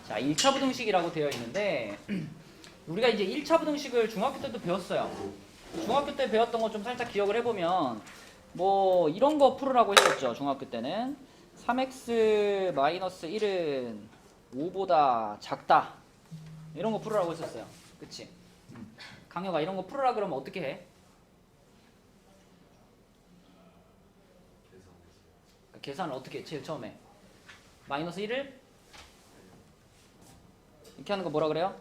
자, 1차 부등식이라고 되어 있는데 우리가 이제 1차 부등식을 중학교 때도 배웠어요. 중학교 때 배웠던 거 좀 살짝 기억을 해보면 뭐 이런 거 풀으라고 했었죠. 중학교 때는 3x-1은 5보다 작다 이런 거 풀으라고 했었어요. 그치? 강혁아 이런 거 풀으라 그러면 어떻게 해? 계산을 어떻게 해? 제일 처음에 마이너스 1을 이렇게 하는 거 뭐라 그래요?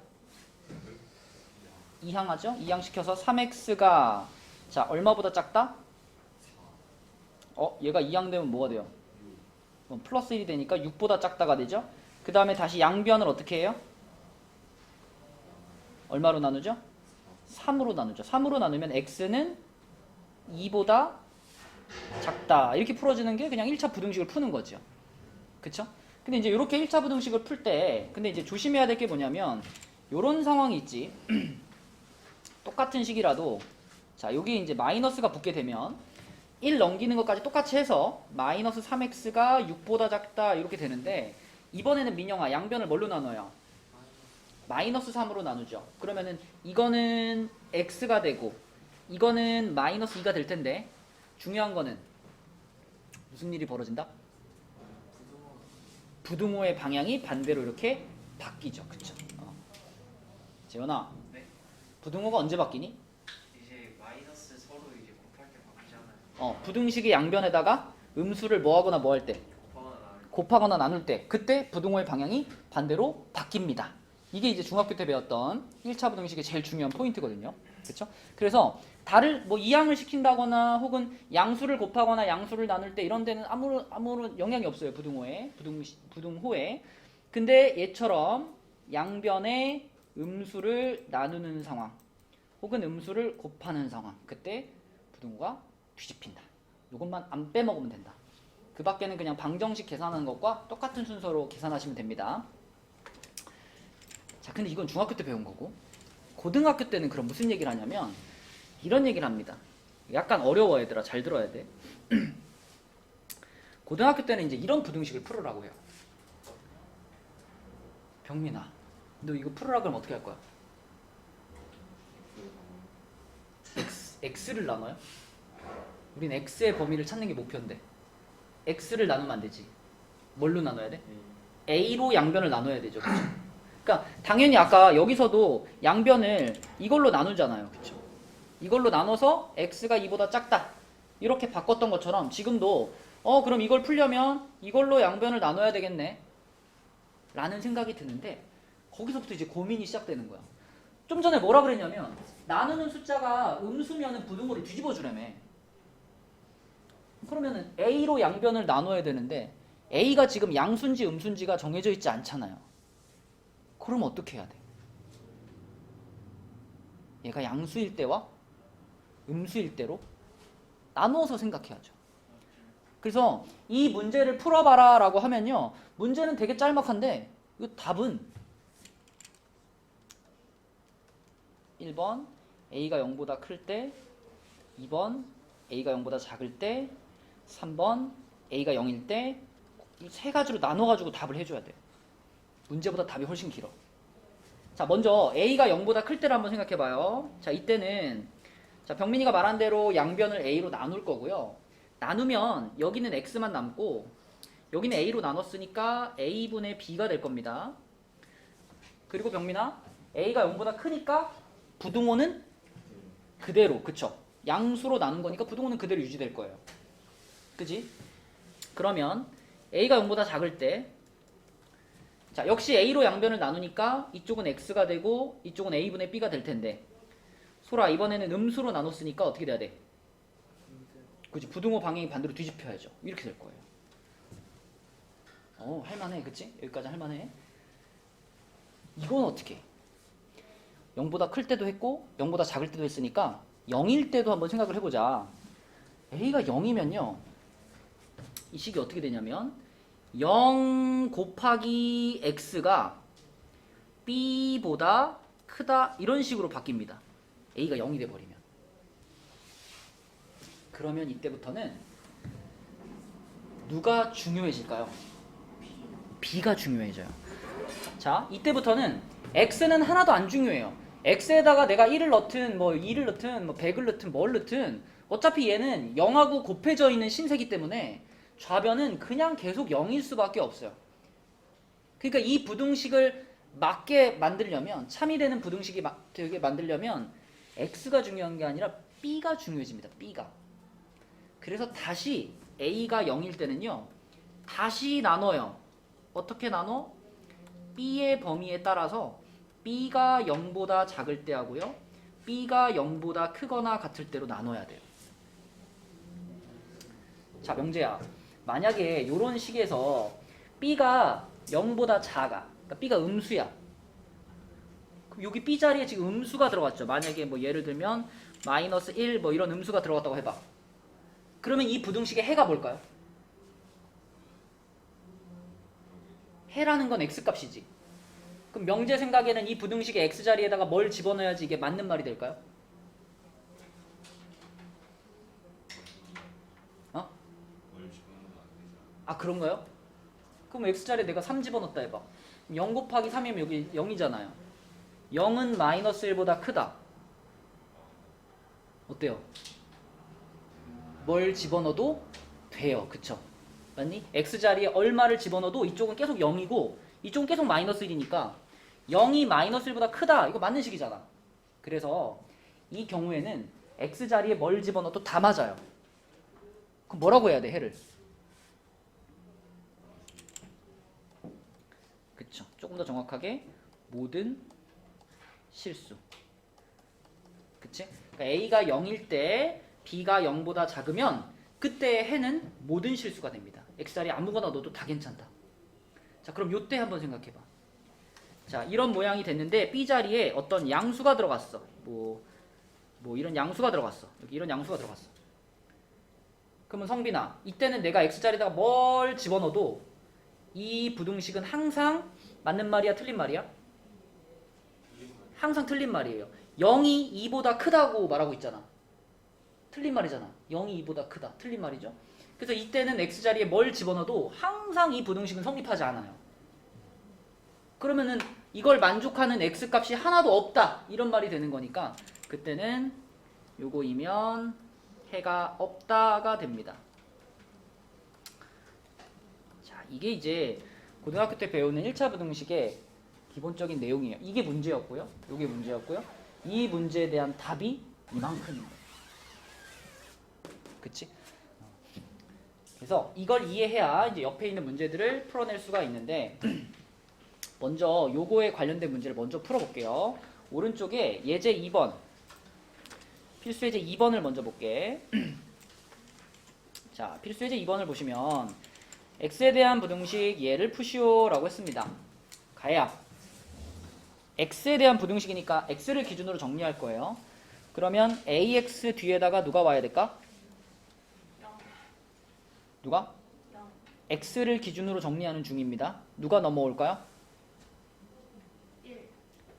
이항하죠? 이항시켜서 3x가 자 얼마보다 작다? 얘가 이항되면 뭐가 돼요? 플러스 1이 되니까 6보다 작다가 되죠? 그 다음에 다시 양변을 어떻게 해요? 얼마로 나누죠? 3으로 나누죠. 3으로 나누면 x는 2보다 작다. 이렇게 풀어지는 게 그냥 1차 부등식을 푸는 거죠. 그쵸? 근데 이제 이렇게 1차 부등식을 풀 때 근데 이제 조심해야 될 게 뭐냐면 요런 상황이 있지. 똑같은 식이라도 자 여기 이제 마이너스가 붙게 되면 1 넘기는 것까지 똑같이 해서 마이너스 3x가 6보다 작다 이렇게 되는데 이번에는 민영아 양변을 뭘로 나눠요? 마이너스 3으로 나누죠. 그러면은 이거는 x가 되고 이거는 마이너스 2가 될 텐데 중요한 거는 무슨 일이 벌어진다? 부등호의 방향이 반대로 이렇게 바뀌죠. 그쵸? 재현아 네? 부등호가 언제 바뀌니? 이제 마이너스 서로 이제 곱할 때 바뀌잖아요. 부등식의 양변에다가 음수를 뭐 하거나 뭐 할 때? 곱하거나 나눌 때 그때 부등호의 방향이 반대로 바뀝니다. 이게 이제 중학교 때 배웠던 1차 부등식의 제일 중요한 포인트거든요. 그렇죠? 그래서 달을 뭐 이항을 시킨다거나 혹은 양수를 곱하거나 양수를 나눌 때 이런 데는 아무런 영향이 없어요. 부등호에. 근데 얘처럼 양변에 음수를 나누는 상황 혹은 음수를 곱하는 상황 그때 부등호가 뒤집힌다. 이것만 안 빼먹으면 된다. 그 밖에는 그냥 방정식 계산하는 것과 똑같은 순서로 계산하시면 됩니다. 자, 근데 이건 중학교 때 배운 거고 고등학교 때는 그럼 무슨 얘기를 하냐면 이런 얘기를 합니다. 약간 어려워 얘들아. 잘 들어야 돼. 고등학교 때는 이제 이런 부등식을 풀으라고 해요. 병민아, 너 이거 풀으라 그러면 어떻게 할 거야? x를 나눠요? 우린 x의 범위를 찾는 게 목표인데 x를 나누면 안 되지. 뭘로 나눠야 돼? a로 양변을 나눠야 되죠. 그쵸? 그러니까 당연히 아까 여기서도 양변을 이걸로 나누잖아요. 그쵸? 이걸로 나눠서 x가 2보다 작다. 이렇게 바꿨던 것처럼 지금도 그럼 이걸 풀려면 이걸로 양변을 나눠야 되겠네. 라는 생각이 드는데 거기서부터 이제 고민이 시작되는 거야. 좀 전에 뭐라 그랬냐면 나누는 숫자가 음수면은 부등호를 뒤집어 주라며. 그러면은 a로 양변을 나눠야 되는데 a가 지금 양수인지 음수인지가 정해져 있지 않잖아요. 그럼 어떻게 해야 돼? 얘가 양수일 때와 음수일 때로 나누어서 생각해야죠. 그래서 이 문제를 풀어봐라 라고 하면요. 문제는 되게 짤막한데 이 답은 1번 a가 0보다 클 때 2번 a가 0보다 작을 때 3번 a가 0일 때 이 세 가지로 나눠가지고 답을 해줘야 돼요. 문제보다 답이 훨씬 길어. 자, 먼저 a가 0보다 클 때를 한번 생각해봐요. 자, 이때는 자 병민이가 말한 대로 양변을 a로 나눌 거고요. 나누면 여기는 x만 남고 여기는 a로 나눴으니까 a분의 b가 될 겁니다. 그리고 병민아 a가 0보다 크니까 부등호는 그대로 그쵸? 양수로 나눈 거니까 부등호는 그대로 유지될 거예요. 그지? 그러면 a가 0보다 작을 때 자, 역시 a로 양변을 나누니까 이쪽은 x가 되고 이쪽은 a분의 b가 될 텐데 소라 이번에는 음수로 나눴으니까 어떻게 돼야 돼? 그치? 부등호 방향이 반대로 뒤집혀야죠. 이렇게 될 거예요. 할만해. 그치? 여기까지 할만해. 이건 어떻게 해? 0보다 클 때도 했고 0보다 작을 때도 했으니까 0일 때도 한번 생각을 해보자. a가 0이면요. 이 식이 어떻게 되냐면 0 곱하기 x가 b보다 크다 이런 식으로 바뀝니다. a가 0이 돼버리면. 그러면 이때부터는 누가 중요해질까요? b가 중요해져요. 자, 이때부터는 x는 하나도 안 중요해요. x에다가 내가 1을 넣든 뭐 2를 넣든 뭐 100을 넣든 뭘 넣든 어차피 얘는 0하고 곱해져 있는 신세기 때문에 좌변은 그냥 계속 0일 수밖에 없어요. 그러니까 이 부등식을 맞게 만들려면, 참이 되는 부등식이 되게 만들려면 x가 중요한 게 아니라 b가 중요해집니다. b가. 그래서 다시 a가 0일 때는요, 다시 나눠요. 어떻게 나눠? b의 범위에 따라서 b가 0보다 작을 때 하고요, b가 0보다 크거나 같을 때로 나눠야 돼요. 자, 명재야, 만약에 이런 식에서 b가 0보다 작아, 그러니까 b가 음수야. 그럼 여기 b 자리에 지금 음수가 들어갔죠. 만약에 뭐 예를 들면 마이너스 1 뭐 이런 음수가 들어갔다고 해봐. 그러면 이 부등식의 해가 뭘까요? 해라는 건 x값이지. 그럼 명제 생각에는 이 부등식의 x 자리에다가 뭘 집어넣어야지 이게 맞는 말이 될까요? 어? 아, 그런가요? 그럼 x 자리에 내가 3 집어넣었다 해봐. 0 곱하기 3이면 여기 0이잖아요. 0은 마이너스 1보다 크다. 어때요? 뭘 집어넣어도 돼요. 그쵸? 맞니? x 자리에 얼마를 집어넣어도 이쪽은 계속 0이고 이쪽은 계속 마이너스 1이니까 0이 마이너스 1보다 크다. 이거 맞는 식이잖아. 그래서 이 경우에는 x 자리에 뭘 집어넣어도 다 맞아요. 그럼 뭐라고 해야 돼, 해를? 그쵸? 조금 더 정확하게 모든 실수. 그치? 그러니까 a가 0일 때 b가 0보다 작으면 그때 해는 모든 실수가 됩니다. x자리에 아무거나 넣어도 다 괜찮다. 자, 그럼 요때 한번 생각해봐. 자, 이런 모양이 됐는데 b자리에 어떤 양수가 들어갔어. 뭐 이런 양수가 들어갔어. 여기 이런 양수가 들어갔어. 그러면 성빈아, 이때는 내가 x자리에다가 뭘 집어넣어도 이 부등식은 항상 맞는 말이야, 틀린 말이야? 항상 틀린 말이에요. 0이 2보다 크다고 말하고 있잖아. 틀린 말이잖아. 0이 2보다 크다. 틀린 말이죠. 그래서 이때는 x자리에 뭘 집어넣어도 항상 이 부등식은 성립하지 않아요. 그러면은 이걸 만족하는 x값이 하나도 없다. 이런 말이 되는 거니까 그때는 요거이면 해가 없다가 됩니다. 자, 이게 이제 고등학교 때 배우는 1차 부등식의 기본적인 내용이에요. 이게 문제였고요. 이게 문제였고요. 이 문제에 대한 답이 이만큼입니다. 그치? 그래서 이걸 이해해야 이제 옆에 있는 문제들을 풀어낼 수가 있는데 먼저 요거에 관련된 문제를 먼저 풀어볼게요. 오른쪽에 예제 2번, 필수 예제 2번을 먼저 볼게. 자, 필수 예제 2번을 보시면 x에 대한 부등식 예를 푸시오라고 했습니다. 가야 x에 대한 부등식이니까 x를 기준으로 정리할 거예요. 그러면 ax 뒤에다가 누가 와야 될까? 누가? x를 기준으로 정리하는 중입니다. 누가 넘어올까요? 1.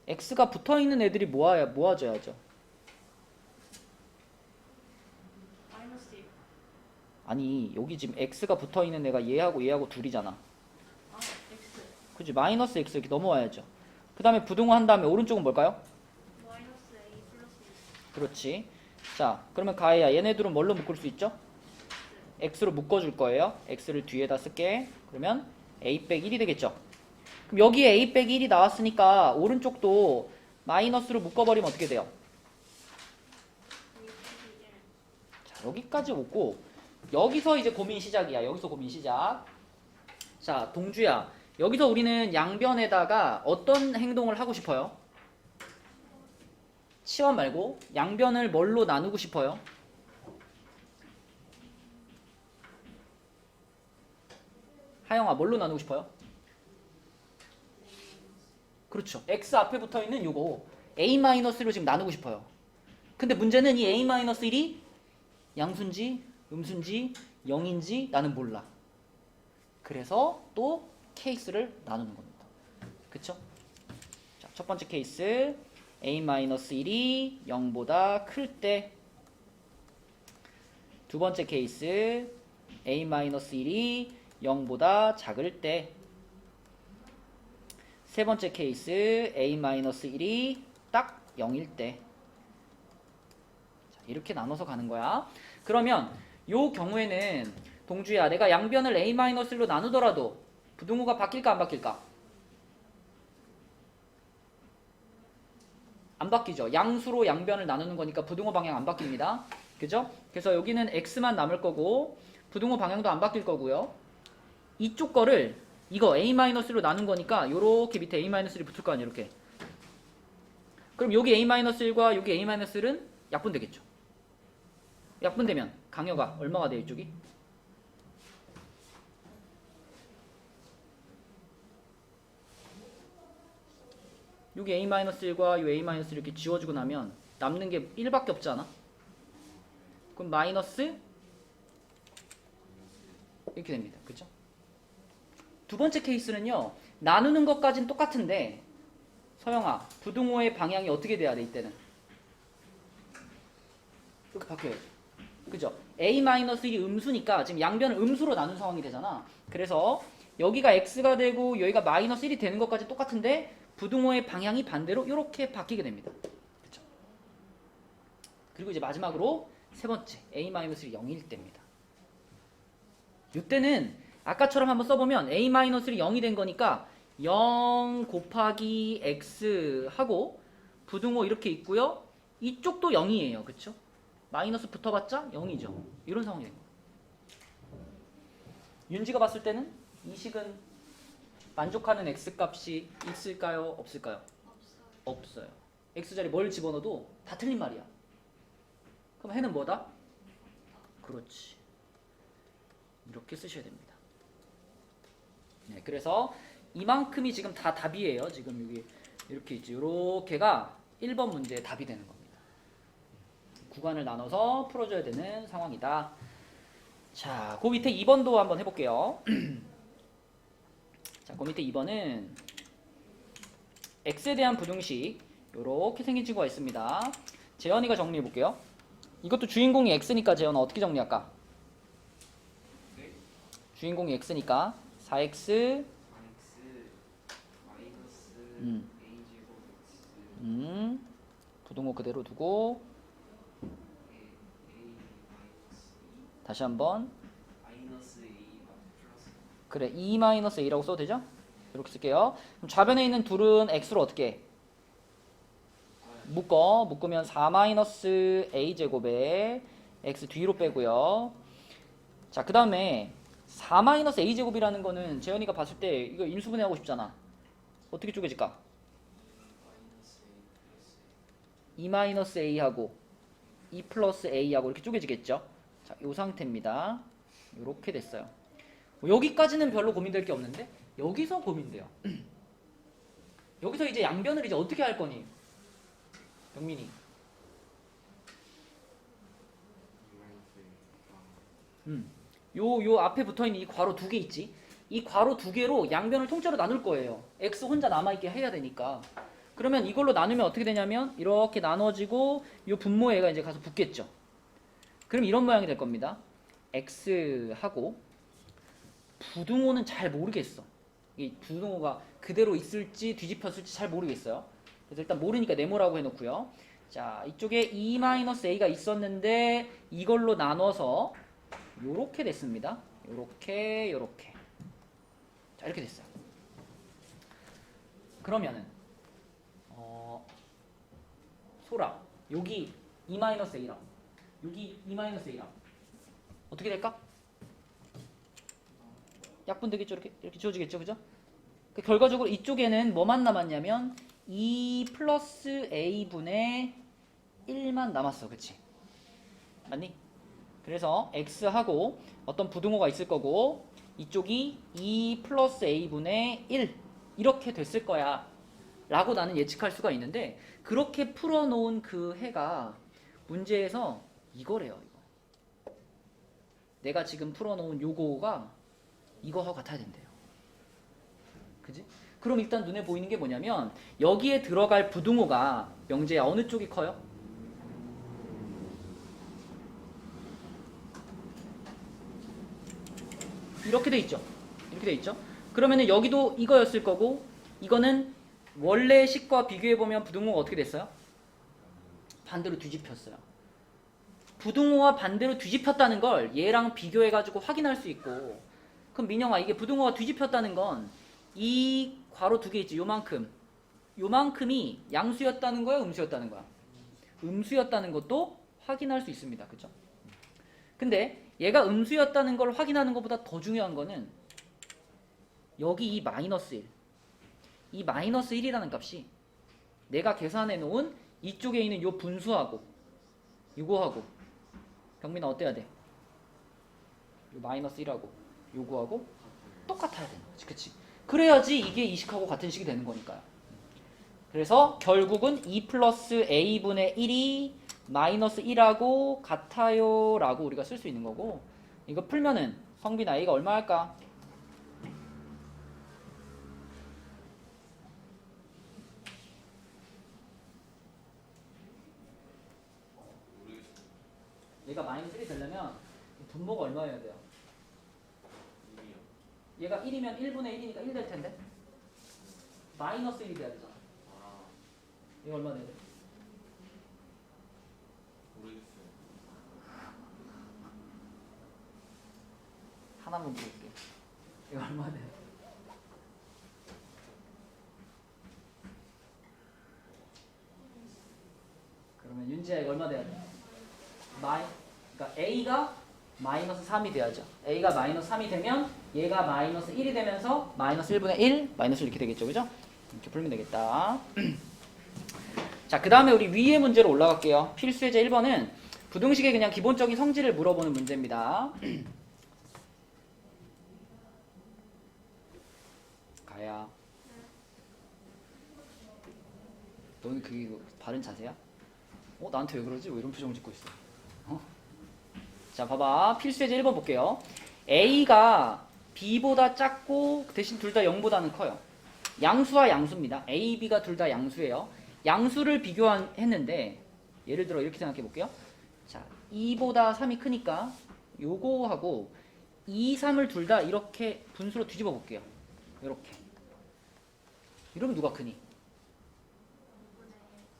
x가 붙어있는 애들이 모아져야죠. 마이너스 1. 아니, 여기 지금 x가 붙어있는 애가 얘하고 둘이잖아. 아, x. 그치? 마이너스 x 이렇게 넘어와야죠. 그 다음에 부등호한 다음에 오른쪽은 뭘까요? 마이너스 a 플러스 1. 그렇지. 자, 그러면 가해야 얘네들은 뭘로 묶을 수 있죠? x로 묶어줄 거예요. x를 뒤에다 쓸게. 그러면 a 빼기 1이 되겠죠. 그럼 여기에 a 빼기 1이 나왔으니까 오른쪽도 마이너스로 묶어버리면 어떻게 돼요? a 빼기 1. 자, 여기까지 오고 여기서 이제 고민 시작이야. 여기서 고민 시작. 자, 동주야, 여기서 우리는 양변에다가 어떤 행동을 하고 싶어요? 치환 말고 양변을 뭘로 나누고 싶어요? 하영아, 뭘로 나누고 싶어요? 그렇죠. x 앞에 붙어있는 요거 a-로 지금 나누고 싶어요. 근데 문제는 이 a-1이 양수인지 음수인지 0인지 나는 몰라. 그래서 또 케이스를 나누는 겁니다. 그쵸? 자, 첫 번째 케이스 a-1이 0보다 클 때, 두 번째 케이스 a-1이 0보다 작을 때, 세 번째 케이스 a-1이 딱 0일 때. 자, 이렇게 나눠서 가는 거야. 그러면 요 경우에는 동주야, 내가 양변을 a-1로 나누더라도 부등호가 바뀔까 안 바뀔까? 안 바뀌죠. 양수로 양변을 나누는 거니까 부등호 방향 안 바뀝니다. 그죠? 그래서 여기는 x만 남을 거고 부등호 방향도 안 바뀔 거고요. 이쪽 거를 이거 a-로 나눈 거니까 요렇게 밑에 a-1이 붙을 거 아니에요. 이렇게. 그럼 여기 a-1과 여기 a-1은 약분되겠죠. 약분되면 강여가 얼마가 돼요? 이쪽이? 여기 a-1과 이 a-1 이렇게 지워주고 나면 남는 게 1밖에 없지 않아? 그럼 마이너스 이렇게 됩니다. 그죠? 두 번째 케이스는요. 나누는 것까지는 똑같은데 서영아, 부등호의 방향이 어떻게 돼야 돼? 이때는 이렇게 바뀌어야지. 그죠? a-1이 음수니까 지금 양변을 음수로 나눈 상황이 되잖아. 그래서 여기가 x가 되고 여기가 마이너스 1이 되는 것까지 똑같은데 부등호의 방향이 반대로 이렇게 바뀌게 됩니다. 그쵸? 그리고 이제 마지막으로 세 번째 a-1이 0일 때입니다. 이때는 아까처럼 한번 써보면 a-이 0이 된 거니까 0 곱하기 x 하고 부등호 이렇게 있고요. 이쪽도 0이에요. 그쵸? 마이너스 붙어봤자 0이죠. 이런 상황이 된 거예요. 윤지가 봤을 때는 이 식은 만족하는 x값이 있을까요? 없을까요? 없어요. x자리 뭘 집어넣어도 다 틀린 말이야. 그럼 해는 뭐다? 그렇지. 이렇게 쓰셔야 됩니다. 네, 그래서 이만큼이 지금 다 답이에요. 지금 여기 이렇게 있죠. 요렇게가 1번 문제의 답이 되는 겁니다. 구간을 나눠서 풀어줘야 되는 상황이다. 자, 그 밑에 2번도 한번 해볼게요. 자, 그 밑에 2번은 x에 대한 부등식 요렇게 생긴 친구가 있습니다. 재현이가 정리해 볼게요. 이것도 주인공이 x니까 재현아 어떻게 정리할까? 네? 주인공이 x니까 4x x 마이너스 a 제곱 x 부등호 그대로 두고 a 마이너스 2 다시 한번 마이너스 a 플러스 그래 2-a라고 써도 되죠? 이렇게 쓸게요. 그럼 좌변에 있는 둘은 x로 어떻게 해? 묶으면 4-a 제곱에 x 뒤로 빼고요. 자, 그 다음에 4-a 제곱이라는 거는 재현이가 봤을 때 이거 인수분해 하고 싶잖아. 어떻게 쪼개질까? 마이너스 a 플러스 2 하고 2 플러스 a 하고 이렇게 쪼개지겠죠? 자, 요 상태입니다. 이렇게 됐어요. 여기까지는 별로 고민될 게 없는데 여기서 고민돼요. 여기서 이제 양변을 이제 어떻게 할 거니? 영민이. 요 앞에 붙어있는 이 괄호 두 개 있지? 이 괄호 두 개로 양변을 통째로 나눌 거예요. x 혼자 남아있게 해야 되니까. 그러면 이걸로 나누면 어떻게 되냐면 이렇게 나눠지고 요 분모에가 이제 가서 붙겠죠. 그럼 이런 모양이 될 겁니다. x하고 부등호는 잘 모르겠어. 이 부등호가 그대로 있을지 뒤집혔을지 잘 모르겠어요. 그래서 일단 모르니까 네모라고 해놓고요. 자, 이쪽에 2-a가 있었는데 이걸로 나눠서 요렇게 됐습니다. 요렇게 자, 이렇게 됐어요. 그러면은 소라 여기 2-a랑 여기 2-a랑 어떻게 될까? 약분되겠죠. 이렇게 지워지겠죠. 그죠? 그 결과적으로 이쪽에는 뭐만 남았냐면 2 플러스 a분의 1만 남았어. 그치? 맞니? 그래서 x하고 어떤 부등호가 있을 거고 이쪽이 2 플러스 a분의 1 이렇게 됐을 거야 라고 나는 예측할 수가 있는데 그렇게 풀어놓은 그 해가 문제에서 이거래요. 이거. 내가 지금 풀어놓은 요거가 이거하고 같아야 된대요. 그지? 그럼 일단 눈에 보이는 게 뭐냐면 여기에 들어갈 부등호가 명재야 어느 쪽이 커요? 이렇게 돼 있죠. 이렇게 돼 있죠. 그러면은 여기도 이거였을 거고 이거는 원래 식과 비교해보면 부등호가 어떻게 됐어요? 반대로 뒤집혔어요. 부등호와 반대로 뒤집혔다는 걸 얘랑 비교해가지고 확인할 수 있고, 그럼 민영아, 이게 부등호가 뒤집혔다는 건 이 괄호 두 개 있지, 요만큼이 양수였다는 거야, 음수였다는 거야? 음수였다는 것도 확인할 수 있습니다. 그죠? 근데 얘가 음수였다는 걸 확인하는 것보다 더 중요한 거는 여기 이 마이너스 1, 이 마이너스 1이라는 값이 내가 계산해 놓은 이쪽에 있는 요 분수하고 요거하고, 경민아 어때야 돼? 요 마이너스 1하고 요거하고 똑같아야 되는 거지. 그치? 그래야지 이게 이 식하고 같은 식이 되는 거니까요. 그래서 결국은 2 플러스 a분의 1이 마이너스 1하고 같아요 라고 우리가 쓸 수 있는 거고, 이거 풀면은 성빈아 a가 얼마 할까? 얘가 마이너스 1이 되려면 분모가 얼마여야 돼요? 얘가 1이면 1분의 1이니까 1 될 텐데 마이너스 1이 돼야 되잖아. 이거 얼마 돼야 돼? 모르겠어요. 하나만 물어볼게. 이거 얼마 돼? 그러면 윤지야 이거 얼마 돼야 돼? 그러니까 a가 마이너스 3이 돼야죠. a가 마이너스 3이 되면 얘가 마이너스 1이 되면서 마이너스 1분의 1 마이너스 이렇게 되겠죠. 그죠? 이렇게 풀면 되겠다. 자, 그 다음에 우리 위의 문제로 올라갈게요. 필수예제 1번은 부등식의 그냥 기본적인 성질을 물어보는 문제입니다. 가야, 너는 그게 바른 자세야? 나한테 왜 그러지? 왜 이런 표정을 짓고 있어? 자, 봐봐. 필수예제 1번 볼게요. A가 B보다 작고 대신 둘 다 0보다는 커요. 양수와 양수입니다. A, B가 둘 다 양수예요. 양수를 비교했는데 예를 들어 이렇게 생각해 볼게요. 자, 2보다 3이 크니까 요거하고 2, 3을 둘 다 이렇게 분수로 뒤집어 볼게요. 이렇게. 이러면 누가 크니?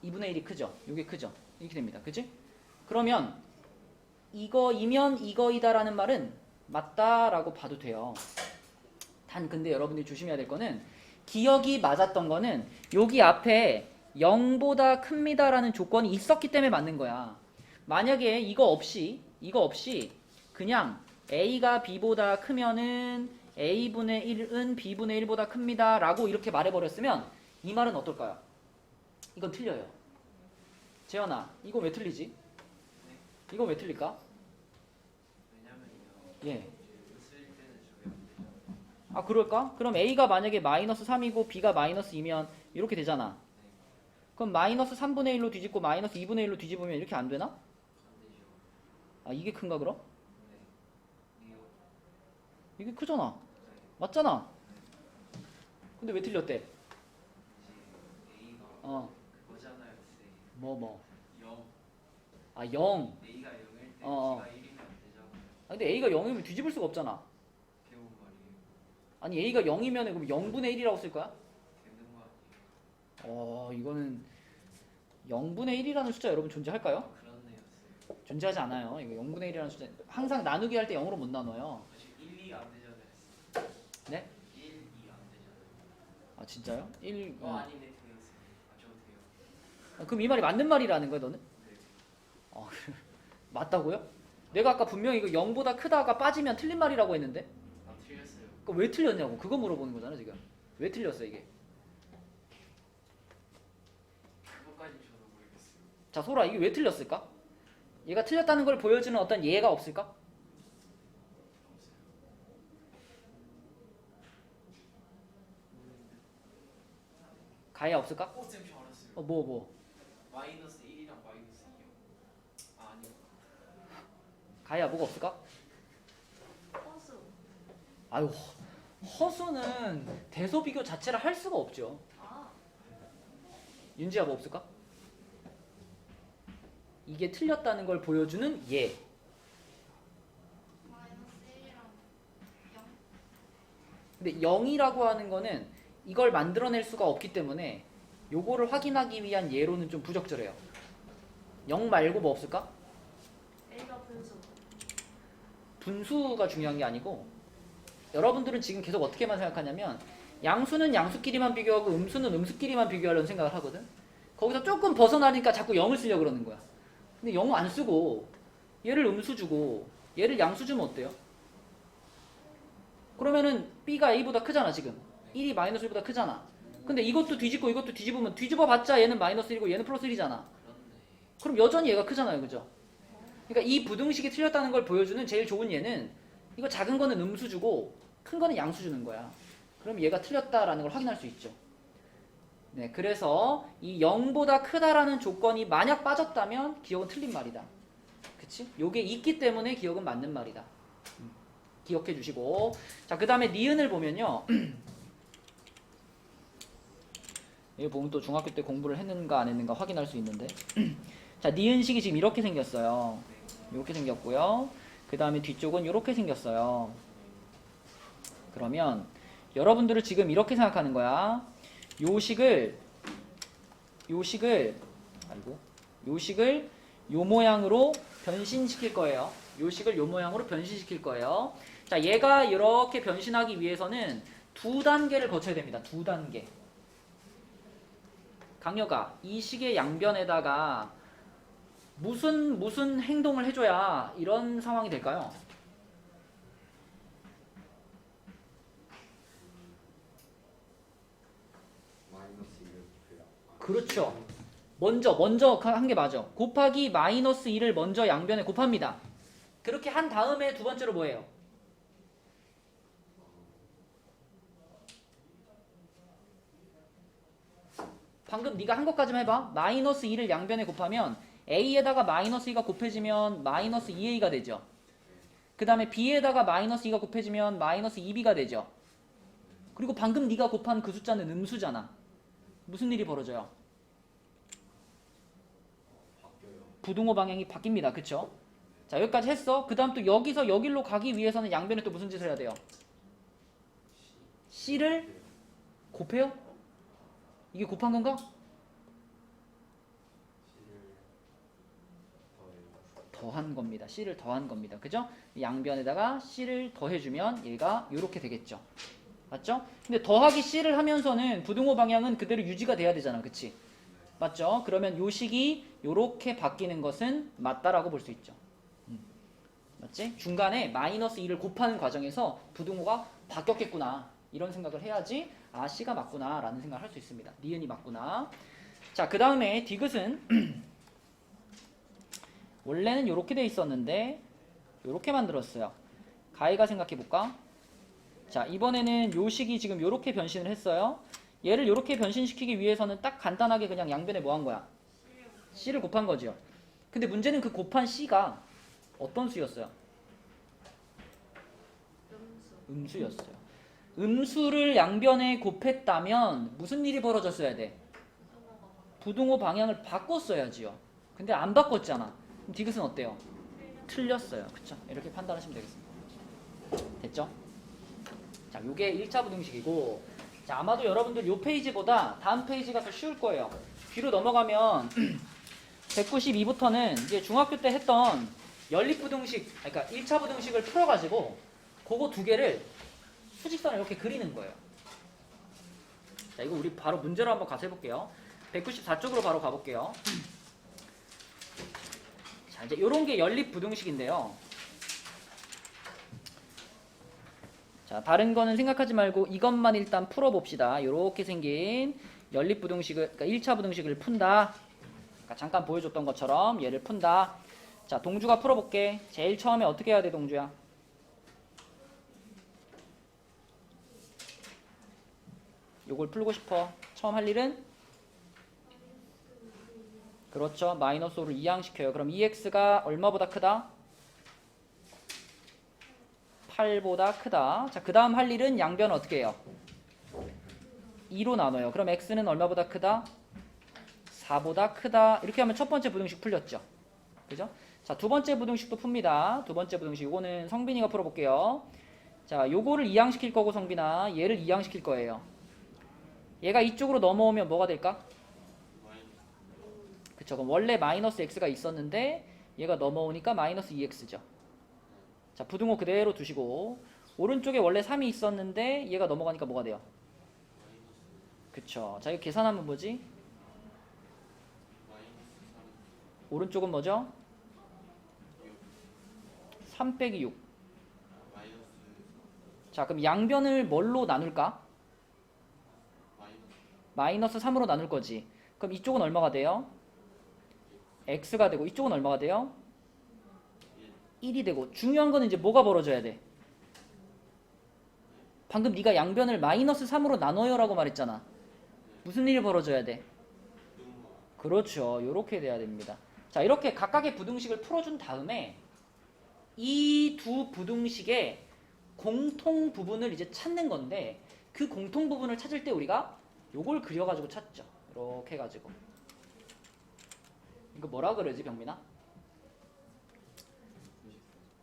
2분의 1이 크죠? 요게 크죠? 이렇게 됩니다. 그치? 그러면 이거이면 이거이다라는 말은 맞다라고 봐도 돼요. 단 근데 여러분들이 조심해야 될 거는 기억이 맞았던 거는 여기 앞에 0보다 큽니다라는 조건이 있었기 때문에 맞는 거야. 만약에 이거 없이 그냥 A가 B보다 크면은 A분의 1은 B분의 1보다 큽니다 라고 이렇게 말해버렸으면 이 말은 어떨까요? 이건 틀려요. 재현아, 이거 왜 틀리지? 이거 왜 틀릴까? 왜냐면요. 예. 쓸 때는 저게 안 되잖아. 아, 그럴까? 그럼 A가 만약에 마이너스 3이고 B가 마이너스 2면 이렇게 되잖아. 그럼 마이너스 3분의 1로 뒤집고 마이너스 2분의 1로 뒤집으면 이렇게 안 되나? 안 되죠. 아, 이게 큰가 그럼? 네. 이거 이게 크잖아. 맞잖아. 근데 왜 틀렸대? 이제 A가 그거잖아요. 뭐. 0. 아, 0. A가 0일 때 어. B가 1이면 안 되잖아요. 아, 근데 A가 0이면 뒤집을 수가 없잖아. 배운 말이에요. 아니, A가 0이면 그럼 0분의 1이라고 쓸 거야? 되는 거 아니에요? 이거는 0분의 1이라는 숫자 여러분 존재할까요? 그렇네요. 쌤. 존재하지 않아요. 이거 0분의 1이라는 숫자 항상 나누기 할 때 0으로 못 나눠요. 사실 1, 2 안 되잖아요. 쌤. 네? 1, 2 안 되잖아요. 아, 진짜요? 1. 아니네. 돼요. 쌤. 저도 돼요. 그럼 이 말이 맞는 말이라는 거야, 너는? 네. 맞다고요? 내가 아까 분명히 이거 0보다 크다가 빠지면 틀린 말이라고 했는데? 아 틀렸어요. 그럼 왜 틀렸냐고. 그거 물어보는 거잖아, 지금. 왜 틀렸어, 이게? 그것까지 저도 모르겠어요. 자, 소라, 이게 왜 틀렸을까? 얘가 틀렸다는 걸 보여주는 어떤 예가 없을까? 없어요. 가야 없을까? 쌤 저 알았어요. 뭐. 마이너스 1이랑 마이너스 2요. 아 아니요. 가야 뭐가 없을까? 허수. 아유, 허수는 대소 비교 자체를 할 수가 없죠. 아, 윤지야 뭐 없을까? 이게 틀렸다는 걸 보여주는 예. 마이너스 1이랑 0. 근데 0이라고 하는 거는 이걸 만들어낼 수가 없기 때문에 요거를 확인하기 위한 예로는 좀 부적절해요. 0 말고 뭐 없을까? A가 분수. 분수가 중요한 게 아니고 여러분들은 지금 계속 어떻게만 생각하냐면 양수는 양수끼리만 비교하고 음수는 음수끼리만 비교하려는 생각을 하거든. 거기서 조금 벗어나니까 자꾸 0을 쓰려고 그러는 거야. 근데 0 안 쓰고 얘를 음수 주고 얘를 양수 주면 어때요? 그러면은 B가 A보다 크잖아 지금. 1이 마이너스 1보다 크잖아. 근데 이것도 뒤집고 이것도 뒤집으면 뒤집어봤자 얘는 마이너스 1이고 얘는 플러스 1이잖아. 그럼 여전히 얘가 크잖아요. 그죠? 그러니까 이 부등식이 틀렸다는 걸 보여주는 제일 좋은 예는 이거 작은 거는 음수 주고 큰 거는 양수 주는 거야. 그럼 얘가 틀렸다라는 걸 확인할 수 있죠. 네, 그래서 이 0보다 크다라는 조건이 만약 빠졌다면 기억은 틀린 말이다. 그치? 요게 있기 때문에 기억은 맞는 말이다. 기억해 주시고. 자, 그 다음에 니은을 보면요. 여기 보면 또 중학교 때 공부를 했는가 안 했는가 확인할 수 있는데. 자, 니은식이 지금 이렇게 생겼어요. 이렇게 생겼고요. 그 다음에 뒤쪽은 이렇게 생겼어요. 그러면 여러분들은 지금 이렇게 생각하는 거야. 요 식을 요 모양으로 변신시킬 거예요. 요 식을 요 모양으로 변신시킬 거예요. 자, 얘가 이렇게 변신하기 위해서는 두 단계를 거쳐야 됩니다. 두 단계. 강여가 이 식의 양변에다가 무슨 행동을 해줘야 이런 상황이 될까요? 그렇죠. 먼저 한 게 맞아. 곱하기 마이너스 1을 먼저 양변에 곱합니다. 그렇게 한 다음에 두 번째로 뭐예요? 방금 네가 한 것까지만 해봐. 마이너스 2를 양변에 곱하면 A에다가 마이너스 2가 곱해지면 마이너스 2A가 되죠. 그 다음에 B에다가 마이너스 2가 곱해지면 마이너스 2B가 되죠. 그리고 방금 네가 곱한 그 숫자는 음수잖아. 무슨 일이 벌어져요? 부등호 방향이 바뀝니다. 그쵸? 자, 여기까지 했어. 그 다음 또 여기서 여기로 가기 위해서는 양변에 또 무슨 짓을 해야 돼요? C를 곱해요? 이게 곱한 건가? 더한 겁니다. C를 더한 겁니다. 그죠? 양변에다가 C를 더해주면 얘가 이렇게 되겠죠. 맞죠? 근데 더하기 C를 하면서는 부등호 방향은 그대로 유지가 돼야 되잖아. 그치? 맞죠? 그러면 요 식이 요렇게 바뀌는 것은 맞다라고 볼 수 있죠. 맞지? 중간에 마이너스 2를 곱하는 과정에서 부등호가 바뀌었겠구나. 이런 생각을 해야지 아 C가 맞구나 라는 생각을 할 수 있습니다. 니은이 맞구나. 자, 그 다음에 디귿은 원래는 이렇게 돼 있었는데 이렇게 만들었어요. 가희가 생각해볼까? 자, 이번에는 요 식이 지금 이렇게 변신을 했어요. 얘를 이렇게 변신시키기 위해서는 딱 간단하게 그냥 양변에 뭐 한 거야? C를 곱한 거죠. 근데 문제는 그 곱한 C가 어떤 수였어요? 음수였어요. 음수를 양변에 곱했다면 무슨 일이 벌어졌어야 돼? 부등호 방향을 바꿨어야지요. 근데 안 바꿨잖아. 그럼 디귿은 어때요? 틀렸어요. 그쵸? 이렇게 판단하시면 되겠습니다. 됐죠? 자, 요게 1차 부등식이고, 자, 아마도 여러분들 요 페이지보다 다음 페이지가 더 쉬울 거예요. 뒤로 넘어가면 192부터는 이제 중학교 때 했던 연립부등식, 그러니까 1차 부등식을 풀어가지고 그거 두 개를 수직선을 이렇게 그리는 거예요. 자, 이거 우리 바로 문제로 한번 가서 해볼게요. 194쪽으로 바로 가볼게요. 자, 이제 요런 게 연립부등식인데요. 자, 다른 거는 생각하지 말고 이것만 일단 풀어봅시다. 요렇게 생긴 연립부등식을, 그러니까 1차 부등식을 푼다. 그러니까 잠깐 보여줬던 것처럼 얘를 푼다. 자, 동주가 풀어볼게. 제일 처음에 어떻게 해야 돼, 동주야? 요걸 풀고 싶어. 처음 할 일은? 그렇죠. 마이너스 5를 이항시켜요. 그럼 2x가 얼마보다 크다? 8보다 크다. 자, 그 다음 할 일은 양변을 어떻게 해요? 2로 나눠요. 그럼 x는 얼마보다 크다? 4보다 크다. 이렇게 하면 첫 번째 부등식 풀렸죠. 그죠? 자, 두 번째 부등식도 풉니다. 두 번째 부등식. 요거는 성빈이가 풀어볼게요. 자, 요거를 이항시킬 거고 성빈아. 얘를 이항시킬 거예요. 얘가 이쪽으로 넘어오면 뭐가 될까? 그쵸. 그럼 원래 마이너스 x가 있었는데 얘가 넘어오니까 마이너스 2x죠. 자, 부등호 그대로 두시고 오른쪽에 원래 3이 있었는데 얘가 넘어가니까 뭐가 돼요? 그쵸. 자, 이거 계산하면 뭐지? 오른쪽은 뭐죠? 3 빼기 6. 자, 그럼 양변을 뭘로 나눌까? 마이너스 3으로 나눌 거지. 그럼 이쪽은 얼마가 돼요? x가 되고 이쪽은 얼마가 돼요? 1이 되고 중요한 거는 이제 뭐가 벌어져야 돼? 방금 네가 양변을 마이너스 3으로 나눠요 라고 말했잖아. 무슨 일이 벌어져야 돼? 그렇죠. 요렇게 돼야 됩니다. 자, 이렇게 각각의 부등식을 풀어준 다음에 이 두 부등식의 공통 부분을 이제 찾는 건데 그 공통 부분을 찾을 때 우리가 요걸 그려가지고 찾죠. 이렇게 해가지고 이거 뭐라 그러지 병민아?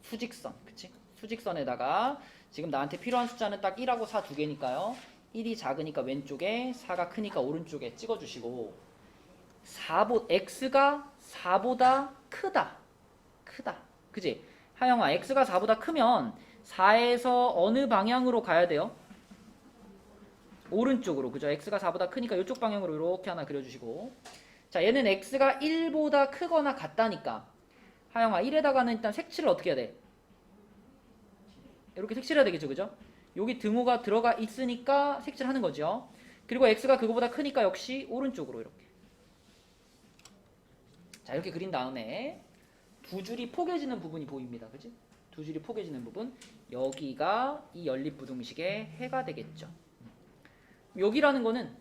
수직선, 그치? 수직선에다가 지금 나한테 필요한 숫자는 딱 1하고 4 두 개니까요. 1이 작으니까 왼쪽에 4가 크니까 오른쪽에 찍어주시고 x가 4보다 크다. 그치? 하영아, x가 4보다 크면 4에서 어느 방향으로 가야 돼요? 오른쪽으로. 그죠? x가 4보다 크니까 이쪽 방향으로 이렇게 하나 그려주시고 자, 얘는 x가 1보다 크거나 같다니까 하영아 1에다가는 일단 색칠을 어떻게 해야 돼? 이렇게 색칠해야 되겠죠. 그죠? 여기 등호가 들어가 있으니까 색칠하는 거죠. 그리고 x가 그거보다 크니까 역시 오른쪽으로 이렇게. 자, 이렇게 그린 다음에 두 줄이 포개지는 부분이 보입니다. 그지? 두 줄이 포개지는 부분. 여기가 이 연립부등식의 해가 되겠죠. 여기라는 거는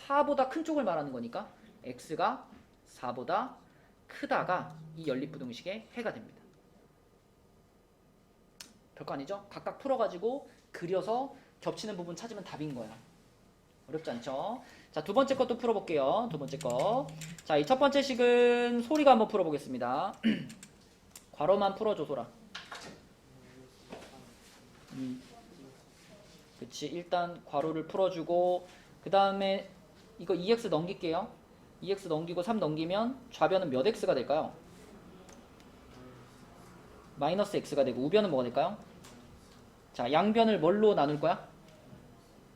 4보다 큰 쪽을 말하는 거니까 x가 4보다 크다가 이 연립부등식의 해가 됩니다. 별거 아니죠? 각각 풀어가지고 그려서 겹치는 부분 찾으면 답인 거야. 어렵지 않죠? 자, 두 번째 것도 풀어볼게요. 두 번째 거. 자, 이 첫 번째 식은 소리가 한번 풀어보겠습니다. 괄호만 풀어줘, 소라. 그치. 일단 괄호를 풀어주고 그 다음에 이거 2x 넘길게요. 2x 넘기고 3 넘기면 좌변은 몇 x가 될까요? 마이너스 x가 되고 우변은 뭐가 될까요? 자, 양변을 뭘로 나눌 거야?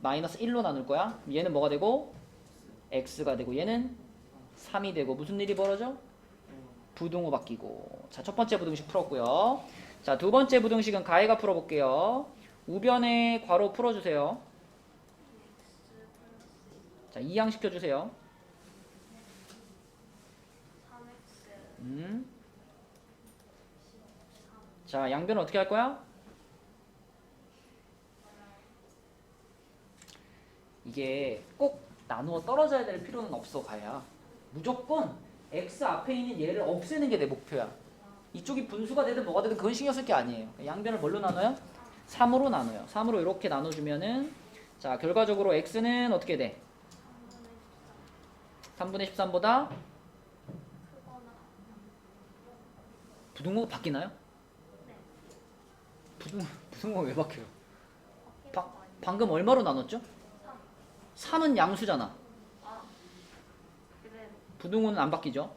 마이너스 1로 나눌 거야. 얘는 뭐가 되고? x가 되고 얘는 3이 되고 무슨 일이 벌어져? 부등호 바뀌고. 자, 첫 번째 부등식 풀었고요. 자, 두 번째 부등식은 가해가 풀어볼게요. 우변에 괄호 풀어주세요. 자, 이항 시켜주세요. 3x 자, 양변은 어떻게 할 거야? 이게 꼭 나누어 떨어져야 될 필요는 없어, 가야. 무조건 x 앞에 있는 얘를 없애는 게 내 목표야. 이쪽이 분수가 되든 뭐가 되든 그건 신경 쓸 게 아니에요. 양변을 뭘로 나눠요? 3으로 나눠요. 3으로 이렇게 나눠주면은 자, 결과적으로 x는 어떻게 돼? 3분의 13보다 크거나 부등호가 바뀌나요? 네. 부등호가 왜 바뀌어요? 바뀌는 거 아니에요? 방금 얼마로 나눴죠? 3. 3은 양수잖아. 아, 그래. 부등호는 안 바뀌죠.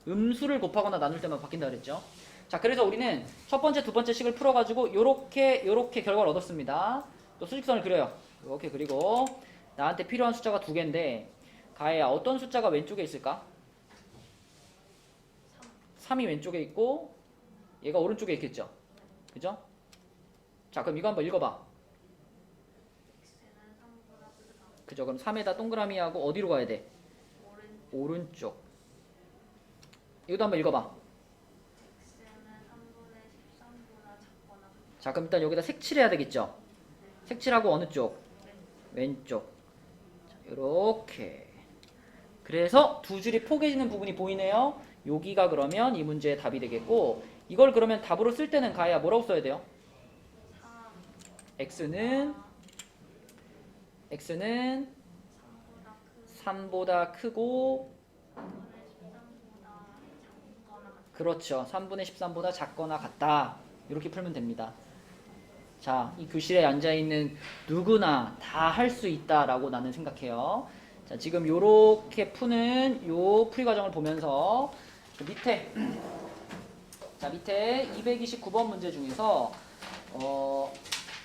음수를 곱하거나 나눌 때만 바뀐다 그랬죠. 자, 그래서 우리는 첫 번째, 두 번째 식을 풀어가지고 요렇게 결과를 얻었습니다. 또 수직선을 그려요. 이렇게 그리고 나한테 필요한 숫자가 두 개인데 가해야 어떤 숫자가 왼쪽에 있을까? 3이 왼쪽에 있고 얘가 오른쪽에 있겠죠. 그죠? 자, 그럼 이거 한번 읽어봐. x는 3보다 크다. 그죠? 그럼 3에다 동그라미 하고 어디로 가야 돼? 오른쪽. 이것도 한번 읽어봐. x는 3분의 13보다 작거나 같다. 자, 그럼 일단 여기다 색칠해야 되겠죠? 색칠하고 어느 쪽? 왼쪽. 자, 요렇게. 그래서 두 줄이 포개지는 부분이 보이네요. 여기가 그러면 이 문제의 답이 되겠고 이걸 그러면 답으로 쓸 때는 가야 뭐라고 써야 돼요? 3. x는 3보다 크고 3분의 13보다 작거나 같다. 그렇죠. 3분의 13보다 작거나 같다. 이렇게 풀면 됩니다. 자, 이 교실에 앉아있는 누구나 다 할 수 있다라고 나는 생각해요. 자, 지금 요렇게 푸는 요 풀이 과정을 보면서 그 밑에 229번 문제 중에서